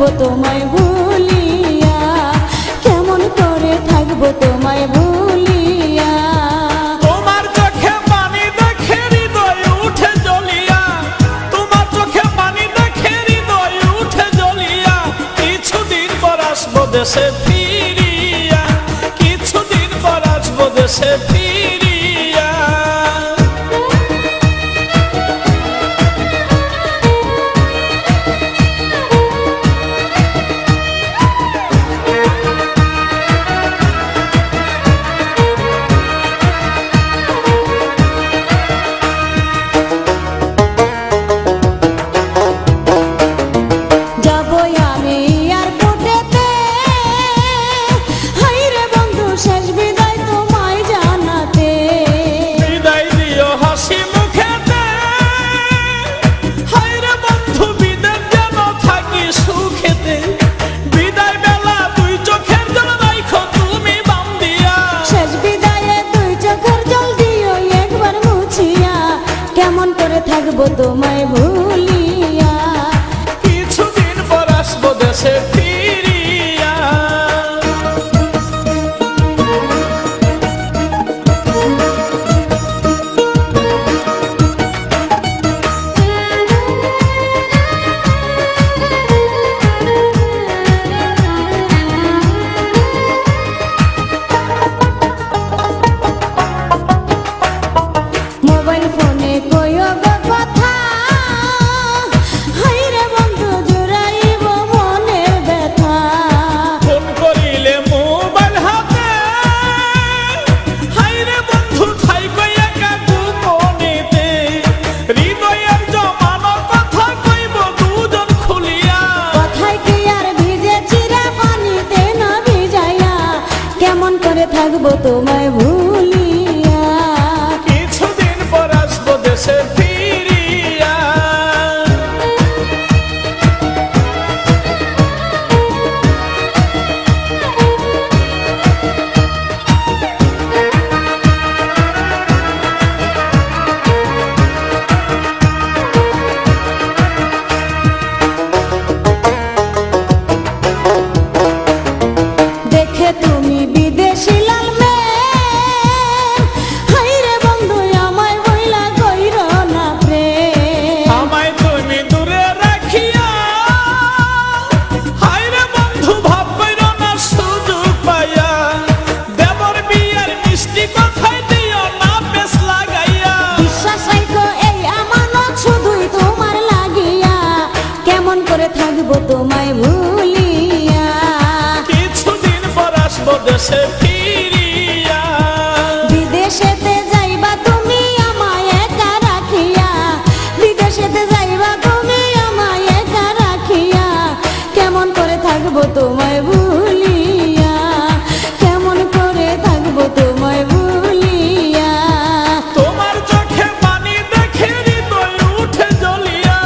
থাকবো তোমায় ভুলিয়া, কেমন করে থাকবো তোমায় ভুলিয়া। তোমার চোখে পানি দেখে হৃদয় উঠে জ্বলিয়া, তোমার চোখে পানি দেখে হৃদয় উঠে জ্বলিয়া। কিছুদিন পর আসবো দেশে ফিরিয়া, কিছুদিন পর আসবো দেশে ফিরিয়া। কেমন করে থাকবো তোমায় ভুলিয়া, কিছুদিন পর আসবো দেশে ফিরিয়া। মোবাইল ফোনে কইও গো কথা, হাইরে বন্ধু জুড়াইব মনের ব্যথা। ফোন করিলে মোবাইল হাতে, হাইরে বন্ধু থাইকো একা গোপনেতে। হৃদয়ের জমানো কথা কইব দুজন খুলিয়া, কথায় কি আর ভিজে চিরা পানিতে না ভিজাইয়া, কেমন করে থাকবো তোমায় ভুলিয়া, কিছুদিন পর আসবো দেশে ফিরিয়া। দেখে তুমি বিদেশি লাল মেয়ে, হাইরে বন্ধু আমায় বইলা কইর না প্রেম। আমায় তুমি দূরে রাখিয়া, হায়রে বন্ধু ভাব কইরো না সুযোগ পাইয়া। দেবর বিয়ের মিষ্টি কথাই দিও না পেছ লাগাইয়া। বিশ্বাস রাখো এই আমানত শুধুই তোমার লাগিয়া, কেমন করে থাকবো তোমায় ভুলিয়া, কিছুদিন পর আসবো দেশে ফিরিয়া। বিদেশেতে যাইবা তুমি আমায় একা রাখিয়া, বিদেশেতে যাইবা তুমি আমায় একা রাখিয়া, কেমন করে থাকবো তোমায় ভুলিয়া, কেমন করে থাকবো তোমায় ভুলিয়া। তোমার চোখে পানি দেখে হৃদয় উঠে জ্বলিয়া,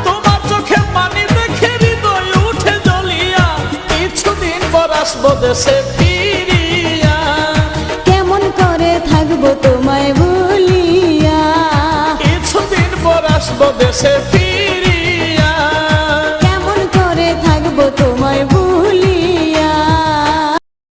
তোমার চোখে পানি দেখে হৃদয় উঠে জ্বলিয়া। কিছুদিন পর আসবো দেশে ফিরিয়া, কেমন করে থাকবো তোমায় ভুলিয়া, কিছুদিন পর আসবো দেশে